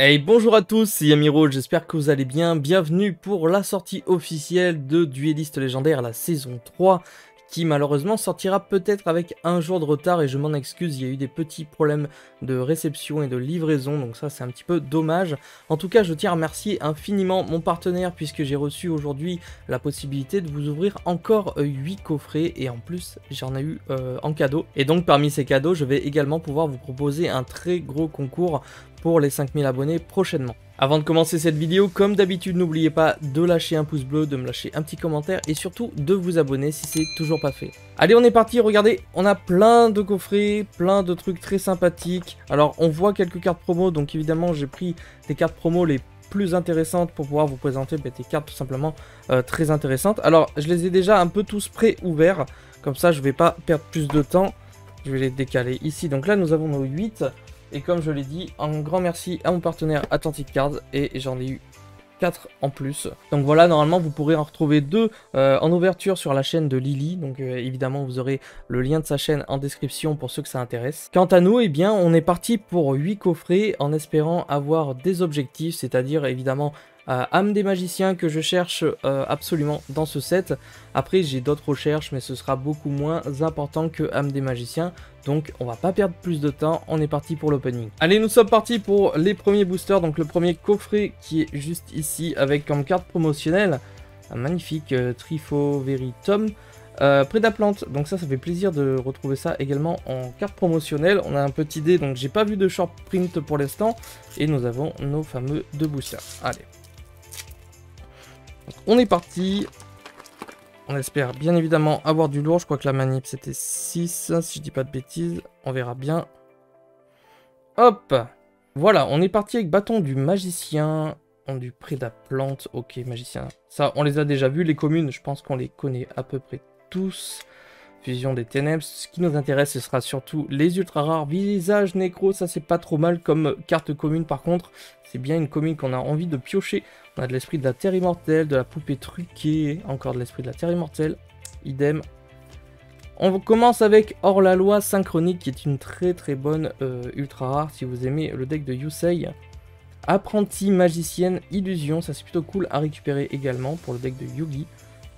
Hey, bonjour à tous, c'est Yamiro, j'espère que vous allez bien. Bienvenue pour la sortie officielle de Dueliste Légendaire, la saison 3, qui malheureusement sortira peut-être avec un jour de retard et je m'en excuse, il y a eu des petits problèmes de réception et de livraison, donc ça c'est un petit peu dommage. En tout cas, je tiens à remercier infiniment mon partenaire puisque j'ai reçu aujourd'hui la possibilité de vous ouvrir encore 8 coffrets et en plus j'en ai eu en cadeau. Et donc parmi ces cadeaux, je vais également pouvoir vous proposer un très gros concours pour les 5000 abonnés prochainement. Avant de commencer cette vidéo, comme d'habitude, n'oubliez pas de lâcher un pouce bleu, de me lâcher un petit commentaire et surtout de vous abonner si c'est toujours pas fait. Allez, on est parti, regardez, on a plein de coffrets, plein de trucs très sympathiques. Alors, on voit quelques cartes promo, donc évidemment, j'ai pris des cartes promo les plus intéressantes pour pouvoir vous présenter des cartes tout simplement très intéressantes. Alors, je les ai déjà un peu tous pré-ouverts, comme ça, je vais pas perdre plus de temps. Je vais les décaler ici. Donc là, nous avons nos 8. Et comme je l'ai dit, un grand merci à mon partenaire Atlantic Cards et j'en ai eu 4 en plus. Donc voilà, normalement vous pourrez en retrouver 2 en ouverture sur la chaîne de Lily. Donc évidemment vous aurez le lien de sa chaîne en description pour ceux que ça intéresse. Quant à nous, eh bien on est parti pour 8 coffrets en espérant avoir des objectifs, c'est-à-dire évidemment âme des magiciens que je cherche absolument dans ce set. Après j'ai d'autres recherches mais ce sera beaucoup moins important que âme des magiciens. Donc on va pas perdre plus de temps, on est parti pour l'opening. Allez, nous sommes partis pour les premiers boosters. Donc le premier coffret qui est juste ici avec comme carte promotionnelle un magnifique Trifoveritum Prédaplante. Donc ça fait plaisir de retrouver ça également en carte promotionnelle. On a un petit dé, donc j'ai pas vu de short print pour l'instant. Et nous avons nos fameux 2 boosters. Allez. Donc, on est parti. On espère bien évidemment avoir du lourd. Je crois que la manip c'était 6, si je dis pas de bêtises. On verra bien. Hop. Voilà, on est parti avec bâton du magicien. Du prédaplante. Ok, magicien. Ça, on les a déjà vus. Les communes, je pense qu'on les connaît à peu près tous. Fusion des ténèbres. Ce qui nous intéresse, ce sera surtout les ultra rares. Visage nécro, ça c'est pas trop mal comme carte commune. Par contre, c'est bien une commune qu'on a envie de piocher. On a de l'esprit de la terre immortelle, de la poupée truquée, encore de l'esprit de la terre immortelle. Idem. On commence avec Hors la loi synchronique, qui est une très très bonne ultra rare si vous aimez le deck de Yusei. Apprentie magicienne illusion, ça c'est plutôt cool à récupérer également pour le deck de Yugi.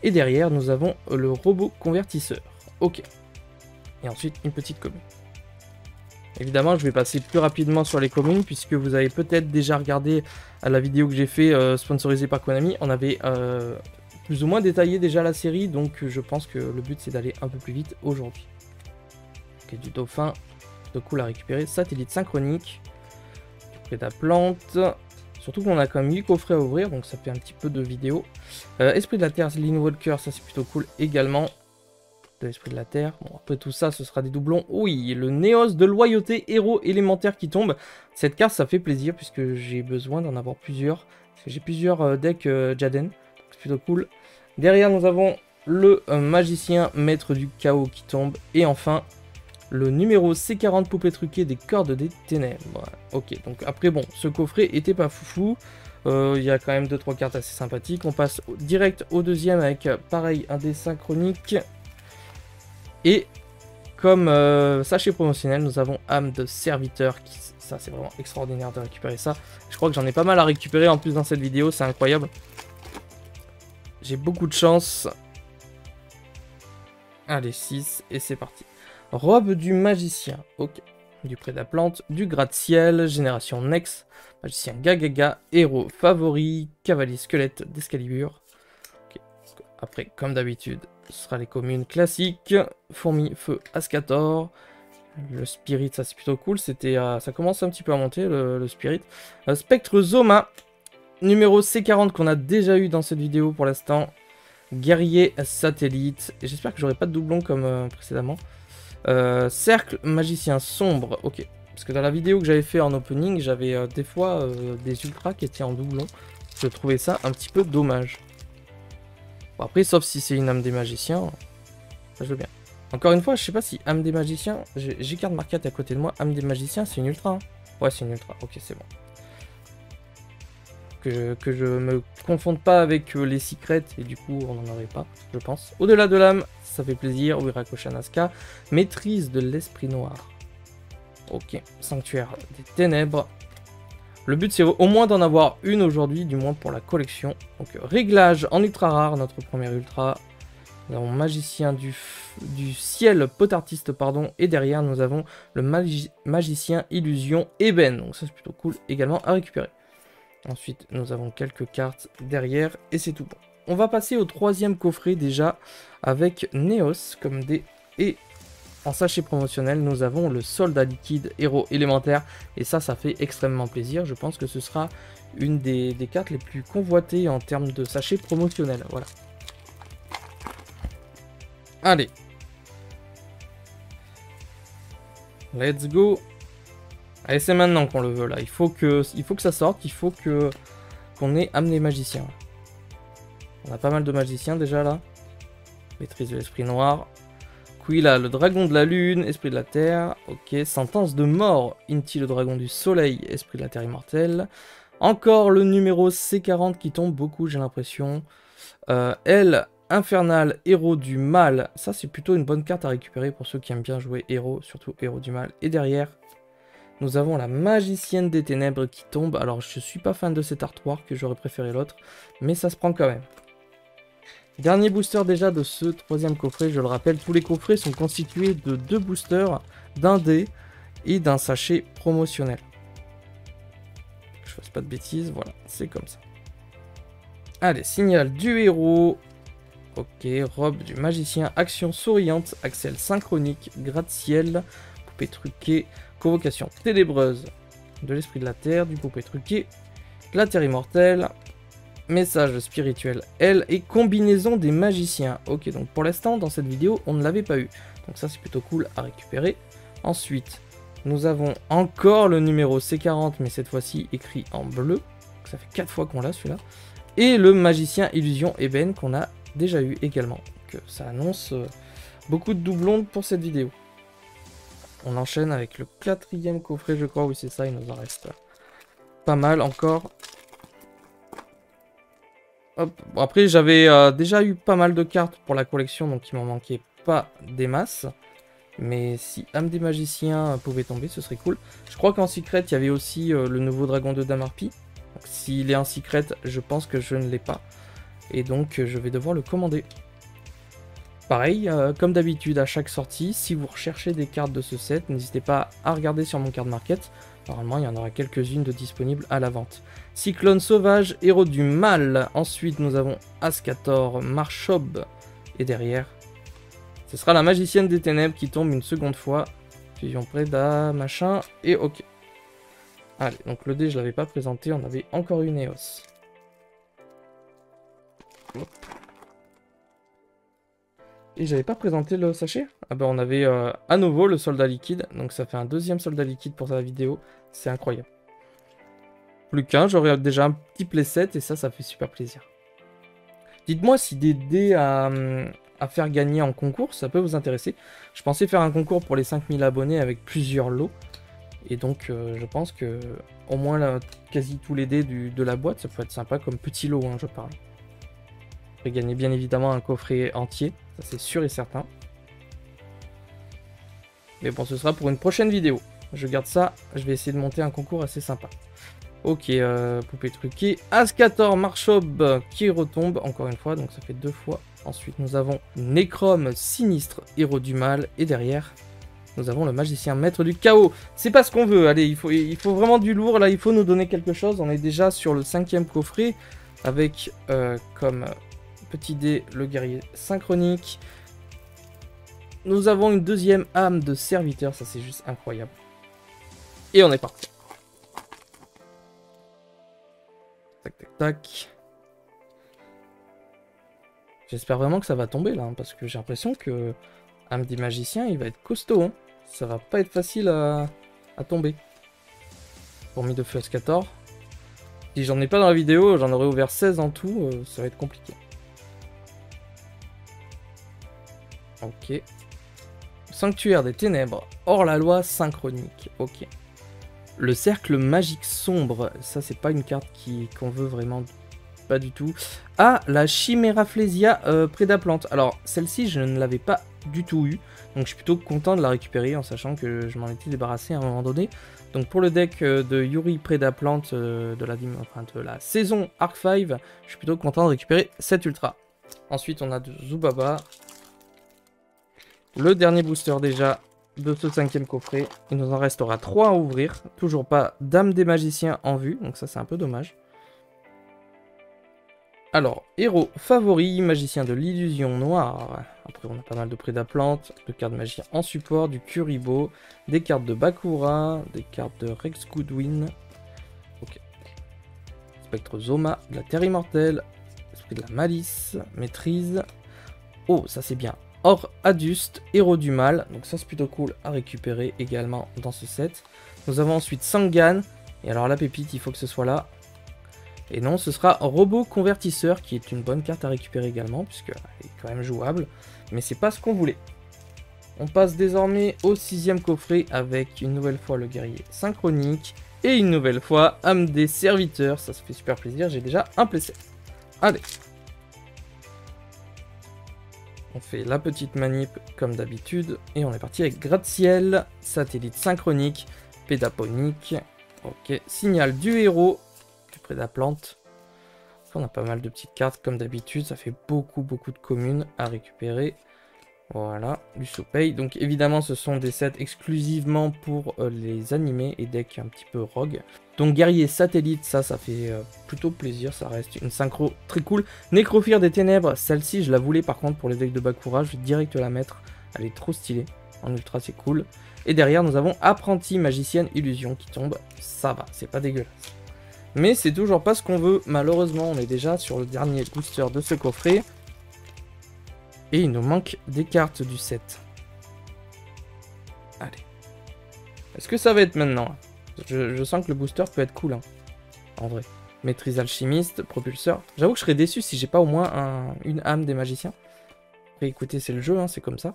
Et derrière, nous avons le robot convertisseur. Ok. Et ensuite, une petite commune. Évidemment, je vais passer plus rapidement sur les communes, puisque vous avez peut-être déjà regardé la vidéo que j'ai fait sponsorisée par Konami. On avait plus ou moins détaillé déjà la série, donc je pense que le but c'est d'aller un peu plus vite aujourd'hui. Ok, du dauphin, de cool à récupérer. Satellite synchronique. Prédaplante. Surtout qu'on a quand même 8 coffrets à ouvrir, donc ça fait un petit peu de vidéo. Esprit de la Terre, Lynn Walker, ça c'est plutôt cool également. De l'Esprit de la Terre. Bon, après tout ça, ce sera des doublons. Oui, le Néos de loyauté, héros élémentaire qui tombe. Cette carte, ça fait plaisir puisque j'ai besoin d'en avoir plusieurs. Parce que j'ai plusieurs decks Jaden. C'est plutôt cool. Derrière, nous avons le magicien maître du chaos qui tombe. Et enfin, le numéro C40 poupée truquée des cordes des ténèbres. Voilà. Ok, donc après, bon, ce coffret était pas foufou. Il y a quand même 2-3 cartes assez sympathiques. On passe direct au deuxième avec, pareil, un dé synchronique. Et comme sachet promotionnel, nous avons âme de serviteur. Ça, c'est vraiment extraordinaire de récupérer ça. Je crois que j'en ai pas mal à récupérer en plus dans cette vidéo. C'est incroyable. J'ai beaucoup de chance. Allez, 6. Et c'est parti. Robe du magicien. Ok. Du prédaplante. Du gratte-ciel. Génération Nex. Magicien Gagaga. Héros favori. Cavalier squelette d'Excalibur. Ok. Après, comme d'habitude, ce sera les communes classiques. Fourmi, feu, Ascator. Le spirit, ça c'est plutôt cool. C'était, ça commence un petit peu à monter, le spirit. Spectre Zoma. Numéro C40 qu'on a déjà eu dans cette vidéo pour l'instant. Guerrier satellite. Et j'espère que j'aurai pas de doublon comme précédemment. Cercle magicien sombre. Ok. Parce que dans la vidéo que j'avais fait en opening, j'avais des fois des ultras qui étaient en doublon. Je trouvais ça un petit peu dommage. Bon, après, sauf si c'est une âme des magiciens, ça je veux bien. Encore une fois, je sais pas si âme des magiciens, j'ai carte marquette à côté de moi, âme des magiciens, c'est une ultra. Hein. Ouais, c'est une ultra, ok, c'est bon. Que je me confonde pas avec les secrets, et du coup, on n'en aurait pas, je pense. Au-delà de l'âme, ça fait plaisir, Wirakoshanaska. Maîtrise de l'esprit noir. Ok, sanctuaire des ténèbres. Le but c'est au moins d'en avoir une aujourd'hui, du moins pour la collection. Donc réglage en ultra rare, notre premier ultra. Nous avons magicien du ciel potartiste, pardon. Et derrière nous avons le magicien illusion ébène. Donc ça c'est plutôt cool également à récupérer. Ensuite nous avons quelques cartes derrière et c'est tout bon. On va passer au troisième coffret déjà avec Neos comme dé et... En sachet promotionnel, nous avons le soldat liquide héros élémentaire. Et ça fait extrêmement plaisir. Je pense que ce sera une des cartes les plus convoitées en termes de sachet promotionnel. Voilà. Allez. Let's go. Allez, c'est maintenant qu'on le veut là. Il faut que ça sorte. Il faut qu'on ait amené magiciens. On a pas mal de magiciens déjà là. Maîtrise de l'esprit noir. Quilla, le dragon de la lune, esprit de la terre, ok, sentence de mort, Inti, le dragon du soleil, esprit de la terre immortelle, encore le numéro C40 qui tombe beaucoup, j'ai l'impression, Elle, infernal, héros du mal, ça c'est plutôt une bonne carte à récupérer pour ceux qui aiment bien jouer héros, surtout héros du mal, et derrière, nous avons la magicienne des ténèbres qui tombe, alors je suis pas fan de cet artwork, j'aurais préféré l'autre, mais ça se prend quand même. Dernier booster déjà de ce troisième coffret, je le rappelle, tous les coffrets sont constitués de 2 boosters, d'un dé et d'un sachet promotionnel. Que je fasse pas de bêtises, voilà, c'est comme ça. Allez, signal du héros, ok, robe du magicien, action souriante, axel synchronique, gratte-ciel, poupée truquée, convocation ténébreuse de l'esprit de la terre, du poupée truquée, la terre immortelle... Message spirituel L et combinaison des magiciens. Ok, donc pour l'instant, dans cette vidéo, on ne l'avait pas eu. Donc ça, c'est plutôt cool à récupérer. Ensuite, nous avons encore le numéro C40, mais cette fois-ci écrit en bleu. Donc ça fait 4 fois qu'on l'a, celui-là. Et le magicien illusion ébène qu'on a déjà eu également. Donc ça annonce beaucoup de doublons pour cette vidéo. On enchaîne avec le 4e coffret, je crois. Oui, c'est ça, il nous en reste pas mal encore. Hop. Bon, après j'avais déjà eu pas mal de cartes pour la collection, donc il m'en manquait pas des masses. Mais si âme des magiciens pouvait tomber, ce serait cool. Je crois qu'en secret, il y avait aussi le nouveau dragon de Damarpi. S'il est en secret, je pense que je ne l'ai pas. Et donc je vais devoir le commander. Pareil, comme d'habitude à chaque sortie, si vous recherchez des cartes de ce set, n'hésitez pas à regarder sur mon card market. Normalement, il y en aura quelques-unes de disponibles à la vente. Cyclone sauvage, héros du mal. Ensuite, nous avons Ascator, Marshob. Et derrière, ce sera la magicienne des ténèbres qui tombe une seconde fois. Fusion Préda, machin, et ok. Allez, donc le dé, je l'avais pas présenté, on avait encore une Eos. Hop. Et j'avais pas présenté le sachet. Ah bah on avait à nouveau le soldat liquide, donc ça fait un deuxième soldat liquide pour sa vidéo, c'est incroyable. Plus qu'un, j'aurais déjà un petit playset et ça fait super plaisir. Dites-moi si des dés à faire gagner en concours, ça peut vous intéresser. Je pensais faire un concours pour les 5000 abonnés avec plusieurs lots. Et donc je pense que au moins là, quasi tous les dés de la boîte, ça peut être sympa comme petit lot, hein, je parle. Je vais gagner bien évidemment un coffret entier, ça c'est sûr et certain. Mais bon, ce sera pour une prochaine vidéo. Je garde ça, je vais essayer de monter un concours assez sympa. Ok, poupée truquée. Ascator, Marshob qui retombe encore une fois, donc ça fait 2 fois. Ensuite, nous avons Necrom, sinistre, héros du mal. Et derrière, nous avons le magicien maître du chaos. C'est pas ce qu'on veut, allez, il faut vraiment du lourd. Là, il faut nous donner quelque chose. On est déjà sur le 5e coffret avec comme petit dé le guerrier synchronique. Nous avons une deuxième âme de serviteur, ça c'est juste incroyable. Et on est parti. Tac, tac, tac. J'espère vraiment que ça va tomber là, hein, parce que j'ai l'impression que âme des magiciens, il va être costaud. Hein. Ça va pas être facile à tomber. Fourmi de feu Ascator. Si j'en ai pas dans la vidéo, j'en aurais ouvert 16 en tout, ça va être compliqué. Ok. Sanctuaire des ténèbres, hors la loi synchronique. Ok. Le cercle magique sombre, ça c'est pas une carte qu'on veut vraiment, pas du tout. Ah, la Chiméraplésia Prédaplante. Alors celle-ci je ne l'avais pas du tout eu, donc je suis plutôt content de la récupérer en sachant que je m'en étais débarrassé à un moment donné. Donc pour le deck de Yuri Prédaplante de la saison Arc 5, je suis plutôt content de récupérer cet ultra. Ensuite, on a de Zubaba. Le dernier booster déjà de ce 5e coffret. Il nous en restera 3 à ouvrir. Toujours pas Dame des Magiciens en vue, donc ça c'est un peu dommage. Alors, héros favori, magicien de l'illusion noire. Après, on a pas mal de Prédaplante, de cartes magie en support, du Kuribo, des cartes de Bakura, des cartes de Rex Goodwin. Ok. Spectre Zoma, de la Terre Immortelle, Esprit de la Malice, Maîtrise. Oh, ça c'est bien. Or Aduste, héros du mal. Donc ça c'est plutôt cool à récupérer également dans ce set. Nous avons ensuite Sangan. Et alors la pépite, il faut que ce soit là. Et non, ce sera Robot Convertisseur, qui est une bonne carte à récupérer également, puisqu'elle est quand même jouable. Mais c'est pas ce qu'on voulait. On passe désormais au 6e coffret, avec une nouvelle fois le guerrier synchronique, et une nouvelle fois âme des serviteurs. Ça fait super plaisir, j'ai déjà un playset. Allez. On fait la petite manip comme d'habitude, et on est parti avec Gratte-Ciel, satellite synchronique, pédaponique, ok, signal du héros, Prédaplante. On a pas mal de petites cartes comme d'habitude, ça fait beaucoup de communes à récupérer. Voilà, du sous-pay. Donc évidemment ce sont des sets exclusivement pour les animés et decks un petit peu rogue. Donc guerrier satellite, ça fait plutôt plaisir, ça reste une synchro très cool. Nécrophire des ténèbres, celle-ci je la voulais par contre pour les decks de Bakura, je vais direct la mettre, elle est trop stylée. En ultra c'est cool. Et derrière nous avons apprenti magicienne illusion qui tombe, ça va, c'est pas dégueulasse. Mais c'est toujours pas ce qu'on veut, malheureusement on est déjà sur le dernier booster de ce coffret. Et il nous manque des cartes du set. Allez. Est-ce que ça va être maintenant? Je sens que le booster peut être cool, hein, en vrai. Maîtrise alchimiste, propulseur. J'avoue que je serais déçu si j'ai pas au moins une âme des magiciens. Après écoutez, c'est le jeu, hein, c'est comme ça.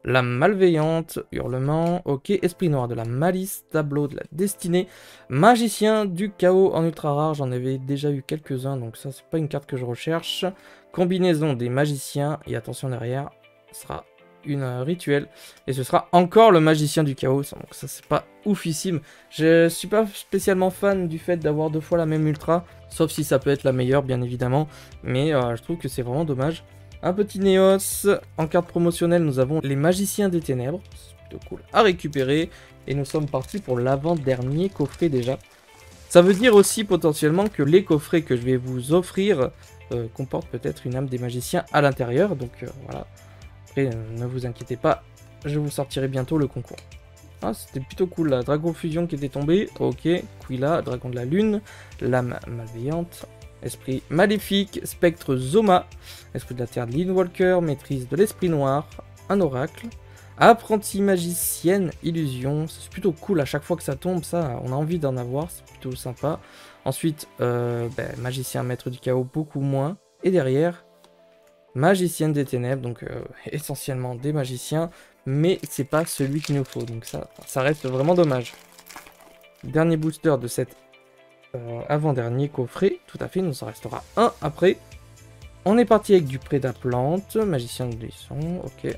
Lame malveillante, hurlement, ok, esprit noir de la malice, tableau de la destinée, magicien du chaos en ultra rare, j'en avais déjà eu quelques-uns, donc ça c'est pas une carte que je recherche. Combinaison des magiciens, et attention derrière, ce sera une rituelle, et ce sera encore le magicien du chaos, donc ça c'est pas oufissime. Je suis pas spécialement fan du fait d'avoir 2 fois la même ultra, sauf si ça peut être la meilleure bien évidemment, mais je trouve que c'est vraiment dommage. Un petit Néos, en carte promotionnelle nous avons les magiciens des ténèbres, c'est plutôt cool à récupérer, et nous sommes partis pour l'avant-dernier coffret déjà. Ça veut dire aussi potentiellement que les coffrets que je vais vous offrir comportent peut-être une âme des magiciens à l'intérieur, donc voilà. Après ne vous inquiétez pas, je vous sortirai bientôt le concours. Ah, c'était plutôt cool là, Dragon Fusion qui était tombé, ok, Quilla, Dragon de la Lune, Lame malveillante. Esprit maléfique, spectre Zoma, esprit de la terre de Linwalker, maîtrise de l'esprit noir, un oracle, apprenti magicienne, illusion, c'est plutôt cool à chaque fois que ça tombe, ça on a envie d'en avoir, c'est plutôt sympa. Ensuite, magicien maître du chaos, beaucoup moins, et derrière, magicienne des ténèbres, donc essentiellement des magiciens, mais c'est pas celui qu'il nous faut, donc ça reste vraiment dommage. Dernier booster de cette avant-dernier coffret, tout à fait, il nous en restera un après. On est parti avec du Prédaplante, magicien de buisson, ok.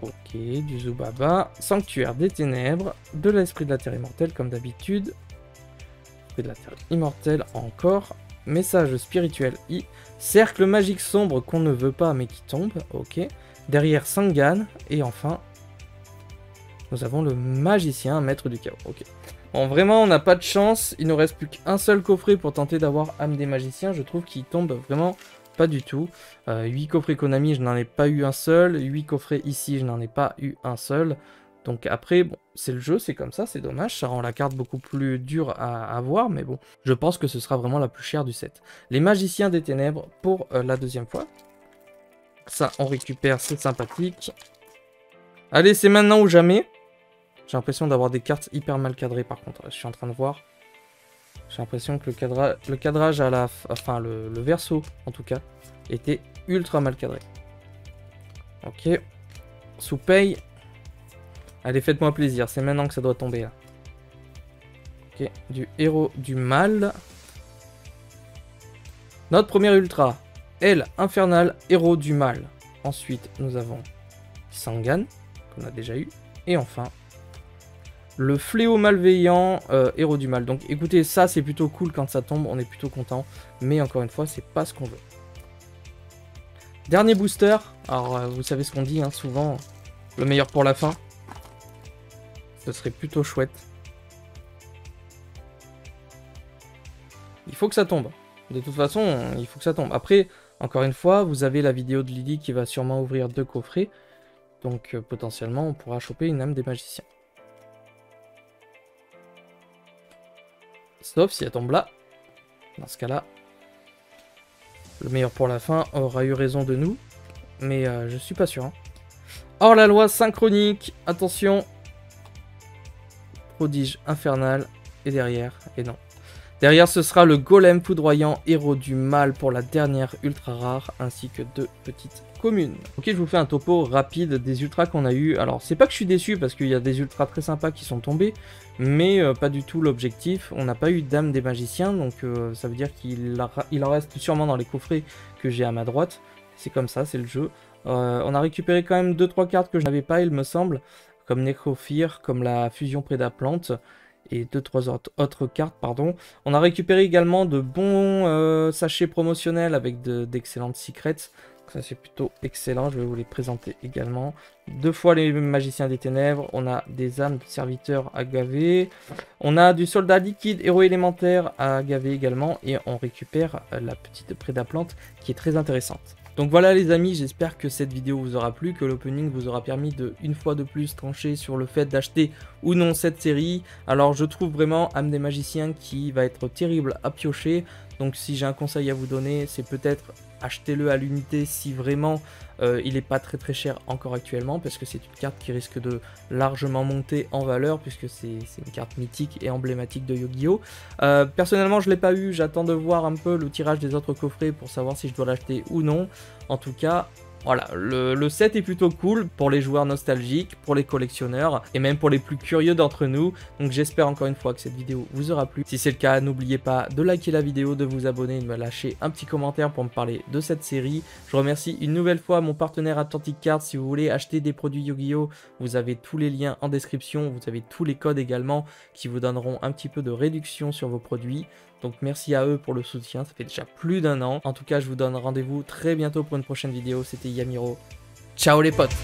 Ok, du Zubaba, sanctuaire des ténèbres, de l'esprit de la terre immortelle comme d'habitude. Esprit de la terre immortelle encore. Message spirituel I. Cercle magique sombre qu'on ne veut pas mais qui tombe, ok. Derrière Sangan, et enfin, nous avons le magicien maître du chaos, ok. Bon, vraiment, on n'a pas de chance. Il ne reste plus qu'un seul coffret pour tenter d'avoir âme des magiciens. Je trouve qu'il tombe vraiment pas du tout. 8 coffrets Konami, je n'en ai pas eu un seul. 8 coffrets ici, je n'en ai pas eu un seul. Donc après, bon, c'est le jeu, c'est comme ça, c'est dommage. Ça rend la carte beaucoup plus dure à avoir, mais bon, je pense que ce sera vraiment la plus chère du set. Les magiciens des ténèbres pour la deuxième fois. Ça, on récupère, c'est sympathique. Allez, c'est maintenant ou jamais. J'ai l'impression d'avoir des cartes hyper mal cadrées par contre, je suis en train de voir. J'ai l'impression que le cadrage à la... Enfin, le verso, en tout cas, était ultra mal cadré. Ok. Sous-paye. Allez, faites-moi plaisir, c'est maintenant que ça doit tomber, là. Ok, du héros du mal. Notre premier ultra. Elle, infernal, héros du mal. Ensuite, nous avons Sangan, qu'on a déjà eu. Et enfin... Le fléau malveillant, héros du mal. Donc écoutez, ça c'est plutôt cool quand ça tombe, on est plutôt content. Mais encore une fois, c'est pas ce qu'on veut. Dernier booster. Alors vous savez ce qu'on dit, hein, souvent, le meilleur pour la fin. Ce serait plutôt chouette. Il faut que ça tombe. De toute façon, il faut que ça tombe. Après, encore une fois, vous avez la vidéo de Lily qui va sûrement ouvrir 2 coffrets. Donc potentiellement, on pourra choper une âme des magiciens. Sauf si elle tombe là. Dans ce cas-là, le meilleur pour la fin aura eu raison de nous. Mais je suis pas sûr. Hein. Hors la loi synchronique. Attention. Prodige infernal. Et derrière, et non. Derrière, ce sera le golem foudroyant, héros du mal pour la dernière ultra rare, ainsi que 2 petites communes. Ok, je vous fais un topo rapide des ultras qu'on a eu. Alors, c'est pas que je suis déçu, parce qu'il y a des ultras très sympas qui sont tombés, mais pas du tout l'objectif. On n'a pas eu d'âme des magiciens, donc ça veut dire qu'il en reste sûrement dans les coffrets que j'ai à ma droite. C'est comme ça, c'est le jeu. On a récupéré quand même 2-3 cartes que je n'avais pas, il me semble, comme Necrophir, comme la fusion Prédaplante, et 2-3 autres cartes, pardon. On a récupéré également de bons sachets promotionnels avec d'excellentes secrets. Ça c'est plutôt excellent, je vais vous les présenter également. 2 fois les magiciens des ténèbres, on a des âmes de serviteurs à gaver. On a du soldat liquide, héros élémentaire à gaver également. Et on récupère la petite Prédaplante qui est très intéressante. Donc voilà les amis, j'espère que cette vidéo vous aura plu, que l'opening vous aura permis de, une fois de plus, trancher sur le fait d'acheter ou non cette série. Alors je trouve vraiment âme des magiciens qui va être terrible à piocher. Donc si j'ai un conseil à vous donner, c'est peut-être achetez-le à l'unité si vraiment il n'est pas très cher encore actuellement, parce que c'est une carte qui risque de largement monter en valeur, puisque c'est une carte mythique et emblématique de Yu-Gi-Oh! Personnellement je ne l'ai pas eu, j'attends de voir un peu le tirage des autres coffrets pour savoir si je dois l'acheter ou non. En tout cas, voilà, le set est plutôt cool pour les joueurs nostalgiques, pour les collectionneurs et même pour les plus curieux d'entre nous. Donc j'espère encore une fois que cette vidéo vous aura plu. Si c'est le cas, n'oubliez pas de liker la vidéo, de vous abonner et de me lâcher un petit commentaire pour me parler de cette série. Je remercie une nouvelle fois mon partenaire Atlantic Cards. Si vous voulez acheter des produits Yu-Gi-Oh! Vous avez tous les liens en description, vous avez tous les codes également qui vous donneront un petit peu de réduction sur vos produits. Donc merci à eux pour le soutien, ça fait déjà plus d'1 an. En tout cas, je vous donne rendez-vous très bientôt pour une prochaine vidéo. C'était Yamiro. Ciao les potes!